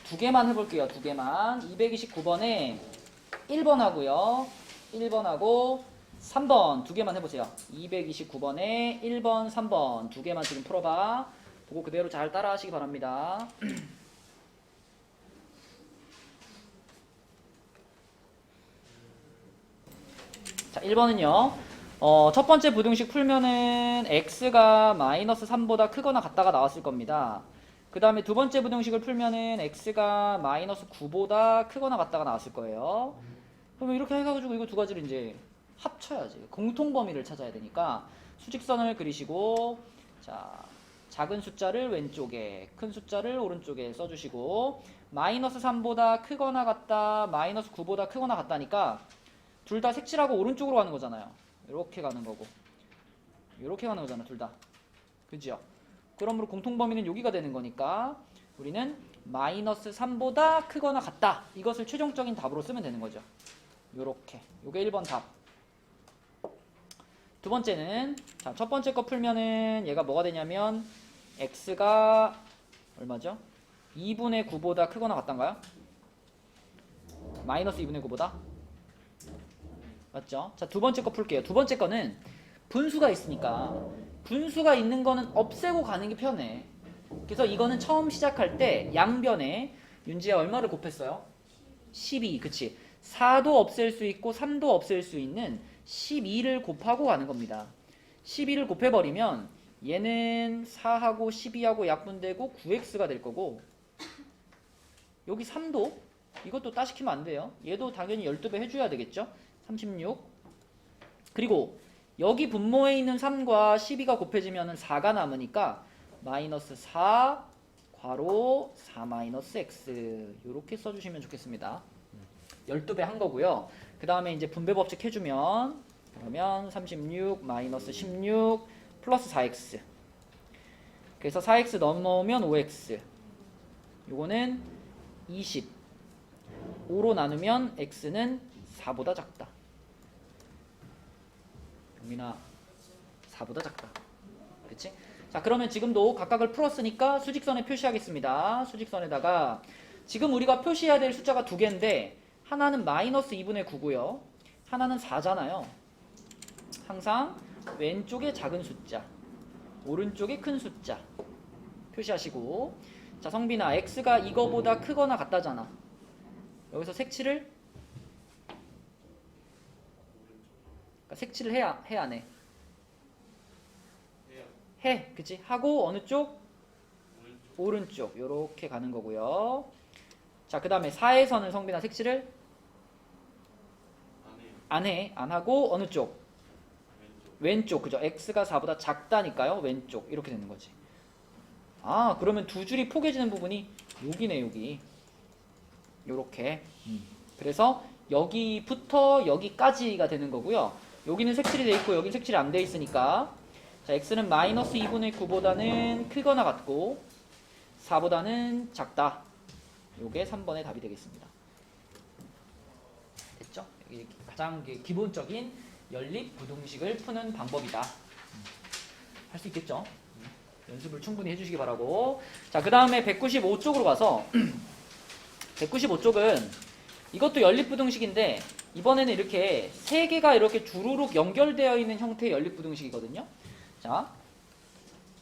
두 개만 해볼게요. 두 개만. 229번에 1번 하고요. 1번하고 3번 두 개만 해보세요. 229번에 1번, 3번 두 개만 지금 풀어봐. 보고 그대로 잘 따라 하시기 바랍니다. 자, 1번은요. 첫 번째 부등식 풀면은 x가 마이너스 3보다 크거나 같다가 나왔을 겁니다. 그 다음에 두 번째 부등식을 풀면은 x가 마이너스 9보다 크거나 같다가 나왔을 거예요. 그러면 이렇게 해가지고 이거 두 가지를 이제 합쳐야지. 공통 범위를 찾아야 되니까 수직선을 그리시고, 자, 작은 숫자를 왼쪽에, 큰 숫자를 오른쪽에 써주시고, 마이너스 3보다 크거나 같다, 마이너스 9보다 크거나 같다니까 둘 다 색칠하고 오른쪽으로 가는 거잖아요. 이렇게 가는 거고, 이렇게 가는 거잖아, 둘 다. 그죠? 그러므로 공통범위는 여기가 되는 거니까 우리는 마이너스 3보다 크거나 같다. 이것을 최종적인 답으로 쓰면 되는 거죠. 요렇게. 요게 1번 답. 두 번째는, 자, 첫 번째 거 풀면은 얘가 뭐가 되냐면 x가 얼마죠? 2분의 9보다 크거나 같단가요? 마이너스 2분의 9보다? 맞죠? 자, 두 번째 거 풀게요. 두 번째 거는 분수가 있으니까 분수가 있는 거는 없애고 가는 게 편해. 그래서 이거는 처음 시작할 때 양변에 윤지야 얼마를 곱했어요? 12. 그치? 4도 없앨 수 있고 3도 없앨 수 있는 12를 곱하고 가는 겁니다. 12를 곱해버리면 얘는 4하고 12하고 약분되고 9x가 될 거고, 여기 3도 이것도 따시키면 안 돼요. 얘도 당연히 12배 해줘야 되겠죠? 36. 그리고 여기 분모에 있는 3과 12가 곱해지면 4가 남으니까 마이너스 4 괄호 4 마이너스 x 이렇게 써주시면 좋겠습니다. 12배 한 거고요. 그 다음에 이제 분배 법칙 해주면, 그러면 36 마이너스 16 플러스 4x, 그래서 4x 넘어오면 5x, 요거는 20, 5로 나누면 x는 4보다 작다. 용민아, 4보다 작다. 그치? 자, 그러면 지금도 각각을 풀었으니까 수직선에 표시하겠습니다. 수직선에다가 지금 우리가 표시해야 될 숫자가 두 개인데 하나는 마이너스 2분의 9고요. 하나는 4잖아요. 항상 왼쪽에 작은 숫자, 오른쪽에 큰 숫자 표시하시고, 자, 성빈아, x가 이거보다 크거나 같다잖아. 여기서 색칠을 색칠을 해야 안 해? 해. 그치? 하고 어느 쪽? 오른쪽. 요렇게 가는 거고요. 자, 그 다음에 4에서는 성빈아 색칠을 안 해. 안 하고 어느 쪽? 왼쪽. 그죠? x가 4보다 작다니까요. 왼쪽. 이렇게 되는 거지. 아, 그러면 두 줄이 포개지는 부분이 여기네, 여기. 요렇게. 그래서 여기부터 여기까지가 되는 거고요. 여기는 색칠이 돼 있고 여기는 색칠이 안 돼 있으니까, 자, x는 마이너스 2분의 9보다는 크거나 같고 4보다는 작다. 요게 3번의 답이 되겠습니다. 됐죠? 이게 가장 기본적인 연립 부등식을 푸는 방법이다. 할 수 있겠죠? 연습을 충분히 해주시기 바라고. 자, 그 다음에 195쪽으로 가서 195쪽은 이것도 연립부등식인데 이번에는 이렇게 세 개가 이렇게 주르륵 연결되어 있는 형태의 연립부등식이거든요. 자,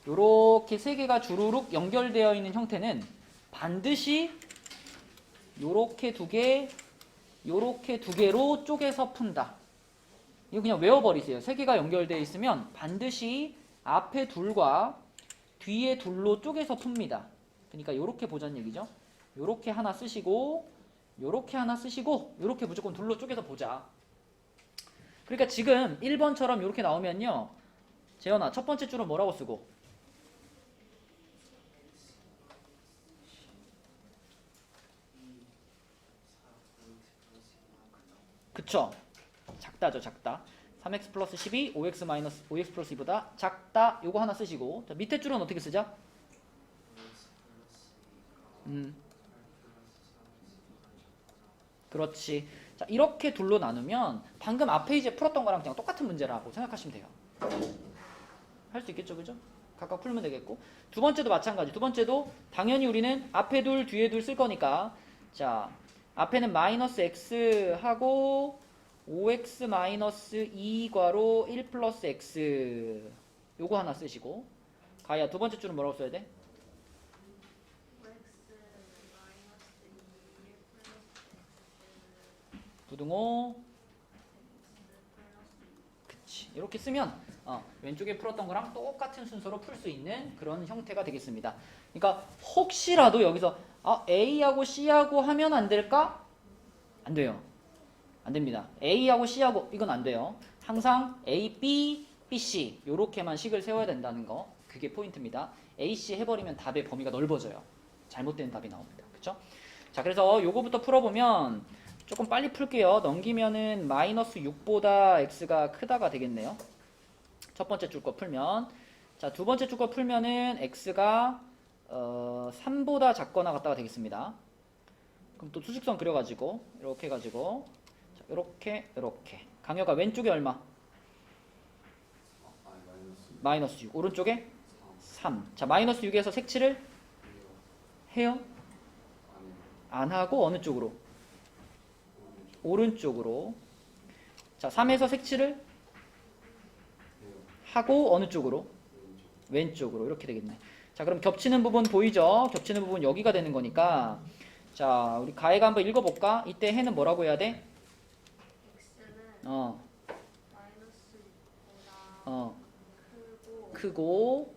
요렇게 세 개가 주르륵 연결되어 있는 형태는 반드시 요렇게 두 개, 요렇게 두 개로 쪼개서 푼다. 이거 그냥 외워버리세요. 세 개가 연결되어 있으면 반드시 앞에 둘과 뒤에 둘로 쪼개서 풉니다. 그러니까 요렇게 보자는 얘기죠. 요렇게 하나 쓰시고, 요렇게 하나 쓰시고, 요렇게 무조건 둘로 쪼개서 보자. 그러니까 지금 1번처럼 요렇게 나오면요, 재현아, 첫 번째 줄은 뭐라고 쓰고? 그쵸? 작다죠, 작다. 3x 플러스 12, 5x 마이너스 5x 플러스 2보다 작다. 요거 하나 쓰시고, 자, 밑에 줄은 어떻게 쓰자? 그렇지. 자, 이렇게 둘로 나누면 방금 앞에 이제 풀었던 거랑 그냥 똑같은 문제라고 생각하시면 돼요. 할 수 있겠죠, 그죠? 각각 풀면 되겠고. 두 번째도 마찬가지. 두 번째도 당연히 우리는 앞에 둘, 뒤에 둘 쓸 거니까. 자, 앞에는 마이너스 x 하고 5x 마이너스 2괄호 1 플러스 x 요거 하나 쓰시고. 가야 두 번째 줄은 뭐라고 써야 돼? OX 마이너스 2 플러스 부등호. X 플러스 그치. 이렇게 쓰면 왼쪽에 풀었던 거랑 똑같은 순서로 풀 수 있는 그런 형태가 되겠습니다. 그러니까 혹시라도 여기서 A하고 C하고 하면 안 될까? 안 돼요. 안 됩니다. A하고 C하고 이건 안 돼요. 항상 A, B, B, C 요렇게만 식을 세워야 된다는 거. 그게 포인트입니다. A, C 해버리면 답의 범위가 넓어져요. 잘못된 답이 나옵니다. 그쵸? 자, 그래서 요거부터 풀어보면 조금 빨리 풀게요. 넘기면은 마이너스 6보다 x가 크다가 되겠네요. 첫 번째 줄 거 풀면. 자, 두 번째 줄 거 풀면은 x가 3보다 작거나 같다가 되겠습니다. 그럼 또 수직선 그려가지고 이렇게 해가지고 자, 이렇게 강여가 왼쪽에 얼마? 마이너스 6. 오른쪽에 3. 자, 마이너스 6에서 색칠을 해요? 안 하고 어느 쪽으로? 오른쪽으로. 자, 3에서 색칠을 하고 어느 쪽으로? 왼쪽으로. 이렇게 되겠네. 자, 그럼 겹치는 부분 보이죠? 겹치는 부분 여기가 되는 거니까. 자, 우리 가해가 한번 읽어볼까? 이때 해는 뭐라고 해야 돼? X는 마이너스 6보다 크고.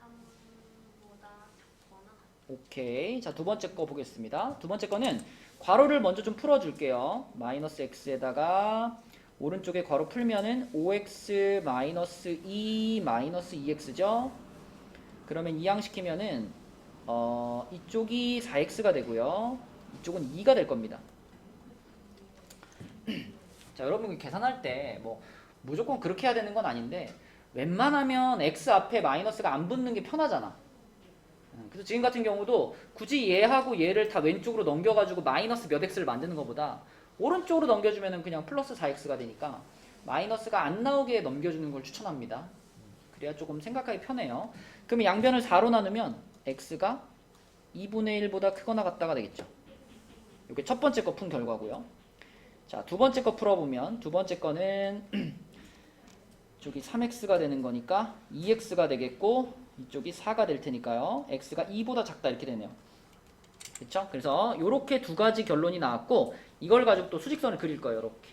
3보다 작거나 오케이. 자, 두 번째 거 보겠습니다. 두 번째 거는 괄호를 먼저 좀 풀어줄게요. 마이너스 x에다가 오른쪽에 괄호 풀면은 5x 마이너스 2 마이너스 2x죠. 그러면 이항시키면은 이쪽이 4x가 되고요. 이쪽은 2가 될 겁니다. 자, 여러분 계산할 때 뭐 무조건 그렇게 해야 되는 건 아닌데 웬만하면 x 앞에 마이너스가 안 붙는 게 편하잖아. 그래서 지금 같은 경우도 굳이 얘하고 얘를 다 왼쪽으로 넘겨가지고 마이너스 몇 x를 만드는 것보다 오른쪽으로 넘겨주면 그냥 플러스 4x가 되니까 마이너스가 안 나오게 넘겨주는 걸 추천합니다. 그래야 조금 생각하기 편해요. 그러면 양변을 4로 나누면 x가 2분의 1보다 크거나 같다가 되겠죠. 이게 첫 번째 거 푼 결과고요. 자, 두 번째 거 풀어보면 두 번째 거는 이쪽이 3x가 되는 거니까 2x가 되겠고 이쪽이 4가 될 테니까요. x가 2보다 작다 이렇게 되네요. 그렇죠? 그래서 이렇게 두 가지 결론이 나왔고 이걸 가지고 또 수직선을 그릴 거예요. 이렇게.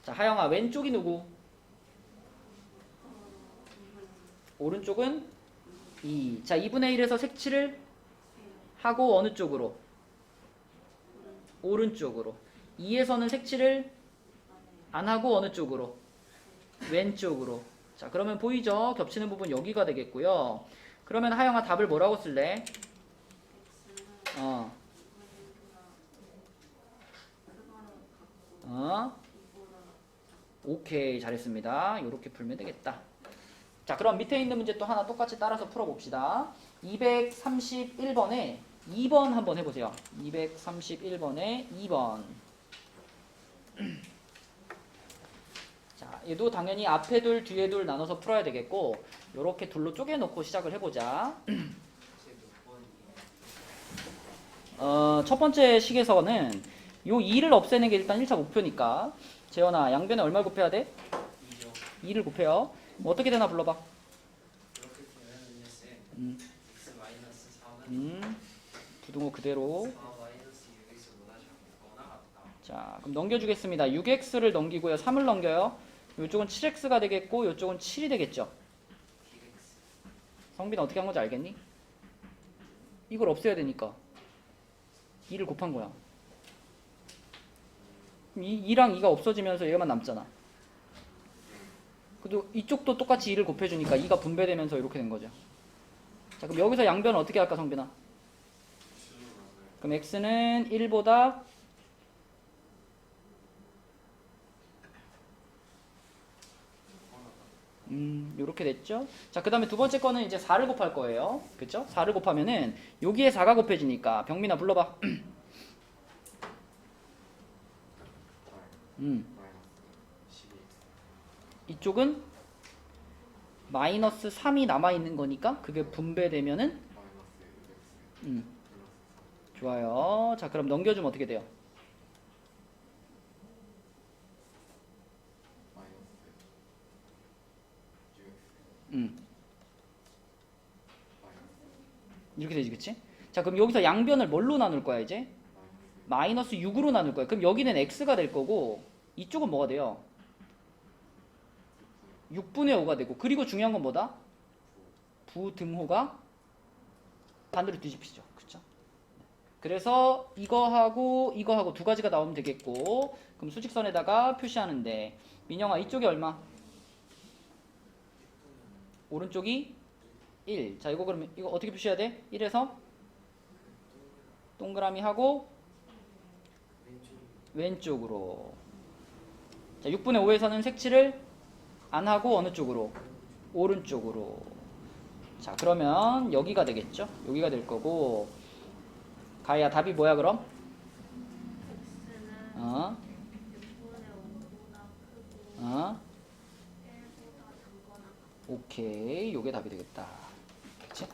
자, 하영아 왼쪽이 누구? 오른쪽은 2. 자, 2분의 1에서 색칠을 하고 어느 쪽으로? 오른쪽으로. 2에서는 색칠을 안 하고 어느 쪽으로? 왼쪽으로. 자, 그러면 보이죠? 겹치는 부분 여기가 되겠고요. 그러면 하영아 답을 뭐라고 쓸래? 오케이, 잘했습니다. 이렇게 풀면 되겠다. 자, 그럼 밑에 있는 문제 또 하나 똑같이 따라서 풀어봅시다. 231번에 2번 한번 해보세요. 231번에 2번. 자, 얘도 당연히 앞에 둘, 뒤에 둘 나눠서 풀어야 되겠고 이렇게 둘로 쪼개놓고 시작을 해보자. 첫 번째 식에서는 요 2를 없애는 게 일단 1차 목표니까 재현아, 양변에 얼마 곱해야 돼? 2죠. 2를 곱해요. 뭐 어떻게 되나 불러봐. 이렇게 되면은요 쌤 x 마이너스 3은 부등호 그대로. 4 마이너스 6x보다 작거나 같다. 자, 그럼 넘겨주겠습니다. 6x를 넘기고요. 3을 넘겨요. 이쪽은 7x가 되겠고 이쪽은 7이 되겠죠. dx. 성빈아 어떻게 한 건지 알겠니? 이걸 없애야 되니까 2를 곱한 거야. 그럼 2랑 2가 없어지면서 얘만 남잖아. 그래도 이쪽도 똑같이 2를 곱해주니까 2가 분배되면서 이렇게 된 거죠. 자, 그럼 여기서 양변을 어떻게 할까, 성빈아? 그럼 x는 1보다 요렇게 됐죠? 자, 그 다음에 두 번째 거는 이제 4를 곱할 거예요. 그쵸? 4를 곱하면은 여기에 4가 곱해지니까 병민아 불러봐. 마이너스 12x. 이쪽은 마이너스 3이 남아있는 거니까 그게 분배되면은 마이너스 6x. 좋아요. 자, 그럼 넘겨주면 어떻게 돼요? 마이너스 6x. 음, 마이너스 이렇게 되지, 그치? 자, 그럼 여기서 양변을 뭘로 나눌 거야, 이제? 마이너스 6으로 나눌 거야. 그럼 여기는 x가 될 거고 이쪽은 뭐가 돼요? 6분의 5가 되고, 그리고 중요한 건 뭐다? 부등호가 반대로 뒤집히죠. 그쵸? 그래서 이거하고 이거하고 두 가지가 나오면 되겠고, 그럼 수직선에다가 표시하는데, 민영아 이쪽이 얼마? 오른쪽이 1. 자, 이거 그러면 이거 어떻게 표시해야 돼? 1에서 동그라미 하고 왼쪽으로. 자, 6분의 5에서는 색칠을 안 하고 어느 쪽으로? 오른쪽으로. 자, 그러면 여기가 되겠죠? 여기가 될 거고. 가희야, 답이 뭐야 그럼? x는 어? 6분의 5보다 크고 어? 1보다 작거나 오케이. 요게 답이 되겠다. 그치?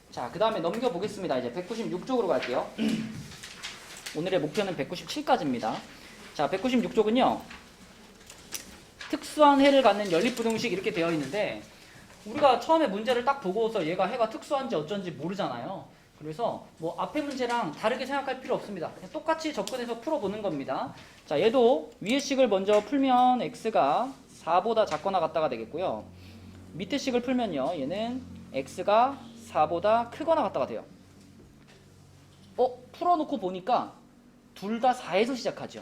자, 그 다음에 넘겨보겠습니다. 이제 196쪽으로 갈게요. 오늘의 목표는 197까지입니다. 자, 196쪽은요. 특수한 해를 갖는 연립부등식 이렇게 되어 있는데, 우리가 처음에 문제를 딱 보고서 얘가 해가 특수한지 어쩐지 모르잖아요. 그래서 뭐 앞에 문제랑 다르게 생각할 필요 없습니다. 그냥 똑같이 접근해서 풀어보는 겁니다. 자, 얘도 위의 식을 먼저 풀면 x가 4보다 작거나 같다가 되겠고요. 밑에 식을 풀면요, 얘는 x가 4보다 크거나 같다가 돼요. 풀어놓고 보니까 둘 다 4에서 시작하죠.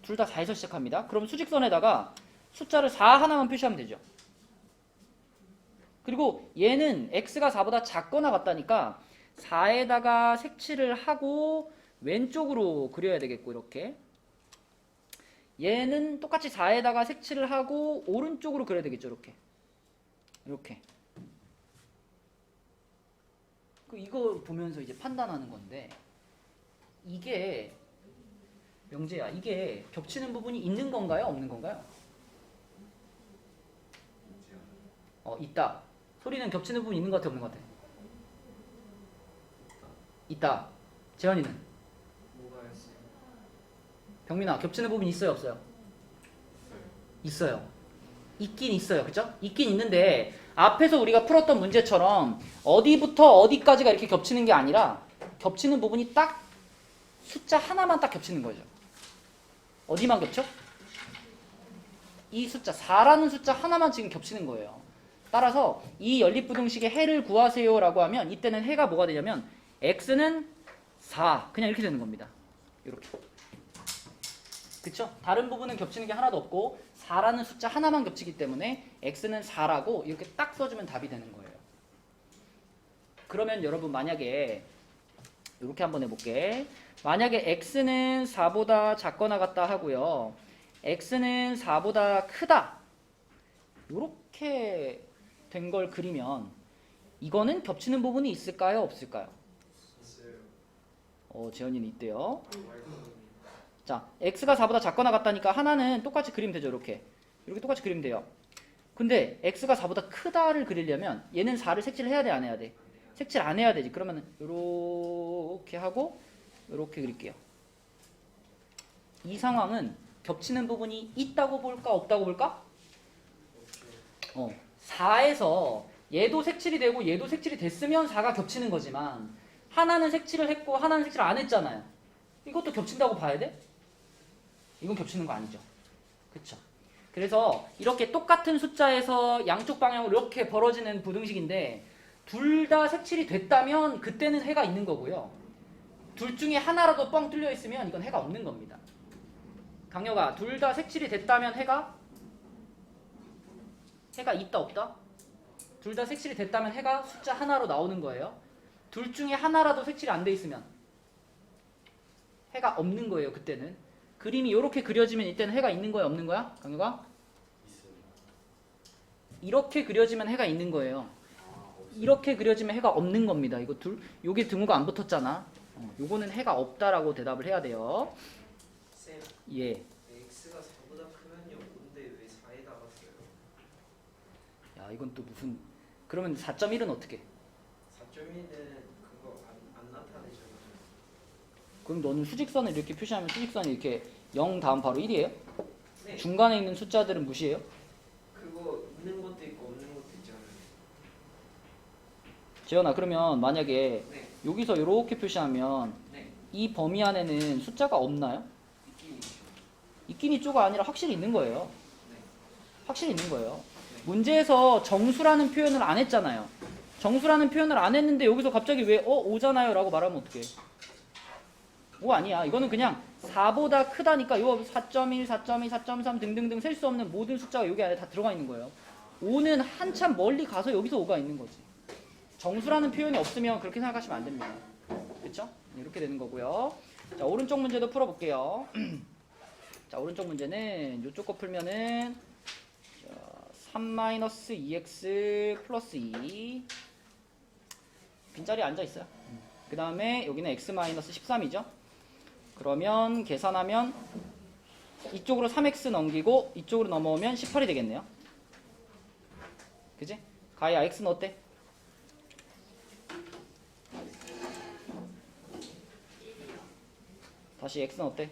둘 다 4에서 시작합니다. 그럼 수직선에다가 숫자를 4 하나만 표시하면 되죠. 그리고 얘는 x가 4보다 작거나 같다니까 4에다가 색칠을 하고 왼쪽으로 그려야 되겠고, 이렇게. 얘는 똑같이 4에다가 색칠을 하고 오른쪽으로 그려야 되겠죠. 이렇게. 이렇게. 이거 보면서 이제 판단하는 건데, 이게 명재야, 이게 겹치는 부분이 있는 건가요? 없는 건가요? 있다. 소리는 겹치는 부분이 있는 것 같아, 없는 것 같아? 있다. 재현이는? 뭐가였어요? 병민아, 겹치는 부분이 있어요, 없어요? 있어요. 있긴 있어요. 그죠? 있긴 있는데, 앞에서 우리가 풀었던 문제처럼 어디부터 어디까지가 이렇게 겹치는 게 아니라, 겹치는 부분이 딱 숫자 하나만 딱 겹치는 거죠. 어디만 겹쳐? 이 숫자 4라는 숫자 하나만 지금 겹치는 거예요. 따라서 이 연립부등식의 해를 구하세요 라고 하면, 이때는 해가 뭐가 되냐면 x는 4, 그냥 이렇게 되는 겁니다. 이렇게. 그쵸? 다른 부분은 겹치는 게 하나도 없고 4라는 숫자 하나만 겹치기 때문에 x는 4라고 이렇게 딱 써주면 답이 되는 거예요. 그러면 여러분, 만약에 이렇게 한번 해볼게. 만약에 x는 4보다 작거나 같다 하고요, x는 4보다 크다, 이렇게 된 걸 그리면 이거는 겹치는 부분이 있을까요? 없을까요? 있어요. 재현이는 있대요. 자, x가 4보다 작거나 같다니까 하나는 똑같이 그리면 되죠. 이렇게 똑같이 그리면 돼요. 근데 x가 4보다 크다를 그리려면 얘는 4를 색칠을 해야 돼, 안 해야 돼? 색칠 안 해야 되지. 그러면 이렇게 하고 이렇게 그릴게요. 이 상황은 겹치는 부분이 있다고 볼까, 없다고 볼까? 4에서 얘도 색칠이 되고 얘도 색칠이 됐으면 4가 겹치는 거지만, 하나는 색칠을 했고 하나는 색칠을 안 했잖아요. 이것도 겹친다고 봐야 돼? 이건 겹치는 거 아니죠. 그쵸? 그래서 이렇게 똑같은 숫자에서 양쪽 방향으로 이렇게 벌어지는 부등식인데, 둘 다 색칠이 됐다면 그때는 해가 있는 거고요. 둘 중에 하나라도 뻥 뚫려 있으면 이건 해가 없는 겁니다. 강혁아, 둘 다 색칠이 됐다면 해가 있다, 없다? 둘 다 색칠이 됐다면 해가 숫자 하나로 나오는 거예요. 둘 중에 하나라도 색칠이 안 돼 있으면 해가 없는 거예요. 그때는 그림이 이렇게 그려지면 이때는 해가 있는 거야, 없는 거야? 강혁아? 이렇게 그려지면 해가 있는 거예요. 이렇게 그려지면 해가 없는 겁니다. 이거 요게 등호가 안 붙었잖아. 요거는 해가 없다라고 대답을 해야 돼요. 쌤, 예. x가 이건 또 무슨 그러면 4.1은 어떻게? 4.1은 그거 안 나타내잖아요. 그럼 너는 수직선을 이렇게 표시하면 수직선이 이렇게 0 다음 바로 1이에요? 네. 중간에 있는 숫자들은 무시해요? 그거 있는 것도 있고 없는 것도 있잖아요. 재현아 그러면 만약에 네. 여기서 이렇게 표시하면 네. 이 범위 안에는 숫자가 없나요? 있긴 있죠. 있긴 있죠가 아니라 확실히 있는 거예요. 네. 확실히 있는 거예요. 네. 문제에서 정수라는 표현을 안 했잖아요. 정수라는 표현을 안 했는데 여기서 갑자기 왜 5잖아요 라고 말하면 어떡해? 5 아니야. 이거는 그냥 4보다 크다니까 요 4.1, 4.2, 4.3 등등등 셀 수 없는 모든 숫자가 여기 안에 다 들어가 있는 거예요. 5는 한참 멀리 가서 여기서 5가 있는 거지. 정수라는 표현이 없으면 그렇게 생각하시면 안 됩니다. 그렇죠? 이렇게 되는 거고요. 자, 오른쪽 문제도 풀어볼게요. 자, 오른쪽 문제는 이쪽 거 풀면은 3-2x 플러스 2 빈자리에 앉아있어요. 그 다음에 여기는 x-13이죠. 그러면 계산하면 이쪽으로 3x 넘기고 이쪽으로 넘어오면 18이 되겠네요. 그지? 가희야 x는 어때? 다시 x는 어때?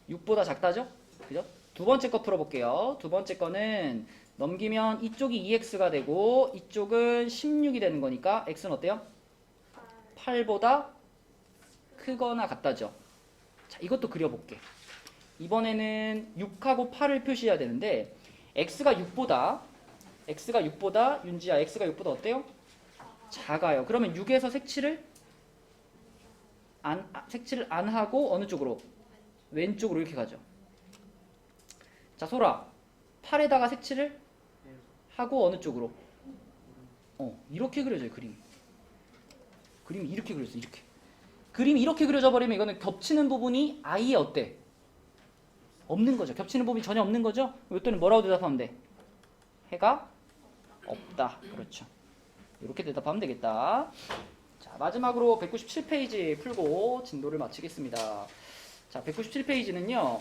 6보다 작다죠? 그죠? 두 번째 거 풀어볼게요. 두 번째 거는 넘기면 이쪽이 2x가 되고 이쪽은 16이 되는 거니까 x는 어때요? 8보다 크거나 같다죠. 자, 이것도 그려볼게. 이번에는 6하고 8을 표시해야 되는데 x가 6보다 윤지야 x가 6보다 어때요? 작아요. 그러면 6에서 색칠을 안 하고 어느 쪽으로? 왼쪽으로 이렇게 가죠. 자, 소라 8에다가 색칠을 하고 어느 쪽으로? 이렇게 그려져요. 그림이 이렇게 그려져. 이렇게 그림이 이렇게 그려져 버리면 이거는 겹치는 부분이 아예 어때? 없는 거죠. 겹치는 부분이 전혀 없는 거죠. 이때는 뭐라고 대답하면 돼? 해가 없다. 그렇죠. 이렇게 대답하면 되겠다. 자, 마지막으로 197페이지 풀고 진도를 마치겠습니다. 자, 197페이지는요.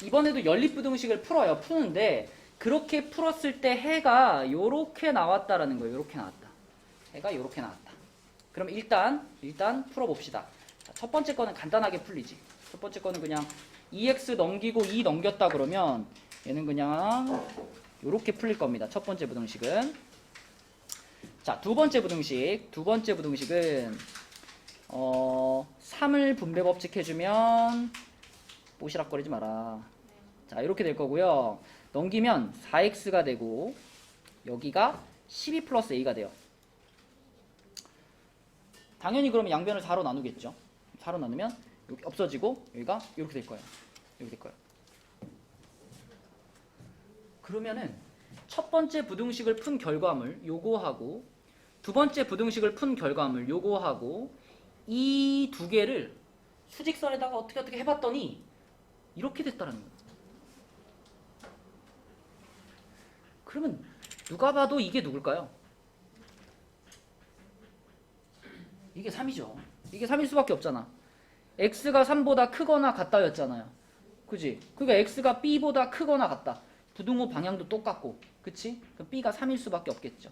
이번에도 연립부등식을 풀어요. 푸는데 그렇게 풀었을 때 해가 요렇게 나왔다라는 거예요. 요렇게 나왔다. 해가 요렇게 나왔다. 그럼 일단 풀어봅시다. 자, 첫 번째 거는 간단하게 풀리지. 첫 번째 거는 그냥 2x 넘기고 2 넘겼다 그러면 얘는 그냥 요렇게 풀릴 겁니다. 첫 번째 부등식은. 자, 두 번째 부등식은 3을 분배 법칙 해주면 뽀시락거리지 마라. 자, 이렇게 될 거고요. 넘기면 4x가 되고 여기가 12 플러스 a가 돼요. 당연히 그러면 양변을 4로 나누겠죠. 4로 나누면 여기 없어지고 여기가 이렇게 될 거예요. 이렇게 될 거예요. 그러면은 첫 번째 부등식을 푼 결과물 요거하고 두 번째 부등식을 푼 결과물 요거하고 이 두 개를 수직선에다가 어떻게 해봤더니 이렇게 됐다는 거예요. 그러면 누가 봐도 이게 누굴까요? 이게 3이죠. 이게 3일 수밖에 없잖아. x가 3보다 크거나 같다였잖아요. 그지? 그러니까 x가 b보다 크거나 같다. 부등호 방향도 똑같고, 그치? 그럼 b가 3일 수밖에 없겠죠.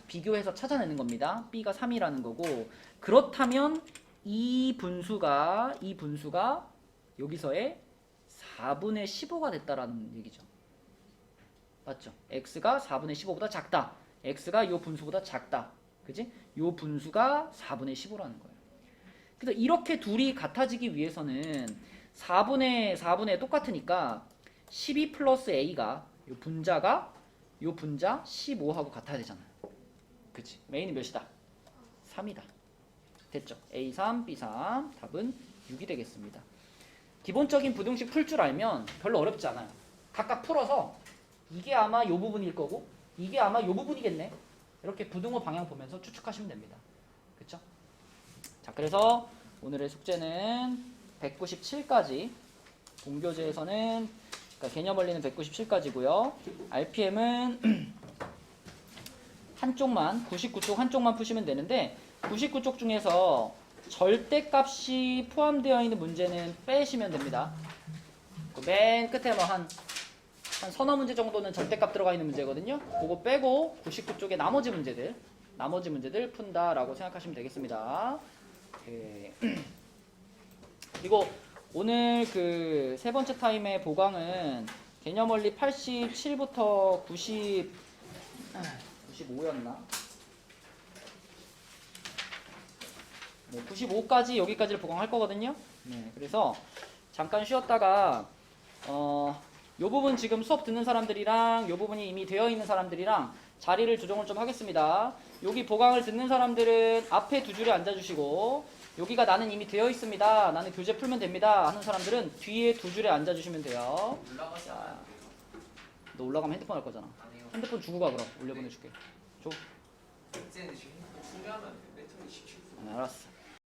비교해서 찾아내는 겁니다. b가 3이라는 거고, 그렇다면 이 분수가 여기서의 4분의 15가 됐다라는 얘기죠. 맞죠? x가 4분의 15보다 작다. x가 이 분수보다 작다. 그지? 이 분수가 4분의 15라는 거예요. 그래서 이렇게 둘이 같아지기 위해서는 4분의 똑같으니까 12 플러스 a가 이 분자 15하고 같아야 되잖아요. 그치? 메인은 몇이다? 3이다. 됐죠? A3, B3 답은 6이 되겠습니다. 기본적인 부등식 풀 줄 알면 별로 어렵지 않아요. 각각 풀어서 이게 아마 이 부분일 거고 이게 아마 이 부분이겠네. 이렇게 부등호 방향 보면서 추측하시면 됩니다. 그쵸? 자, 그래서 오늘의 숙제는 197까지 본교재에서는 그러니까 개념 원리는 197까지고요. RPM은 한쪽만 99쪽 한쪽만 푸시면 되는데 99쪽 중에서 절대값이 포함되어 있는 문제는 빼시면 됩니다. 맨 끝에 뭐 한 한 서너 문제 정도는 절대값 들어가 있는 문제거든요. 그거 빼고 99쪽에 나머지 문제들 푼다라고 생각하시면 되겠습니다. 오케이. 그리고 오늘 그 세 번째 타임의 보강은 개념원리 87부터 95였나? 네, 95까지 여기까지를 보강할 거거든요. 네, 그래서 잠깐 쉬었다가 요 부분 지금 수업 듣는 사람들이랑 요 부분이 이미 되어 있는 사람들이랑 자리를 조정을 좀 하겠습니다. 여기 보강을 듣는 사람들은 앞에 두 줄에 앉아주시고 여기가 나는 이미 되어 있습니다. 나는 교재 풀면 됩니다. 하는 사람들은 뒤에 두 줄에 앉아주시면 돼요. 올라가지 않아요? 너 올라가면 핸드폰 할 거잖아. 아니요. 핸드폰 주고 가 그럼 올려보내줄게. 줘. 이제는 지금 충전하면 안 돼. 배터리 17%. 알았어.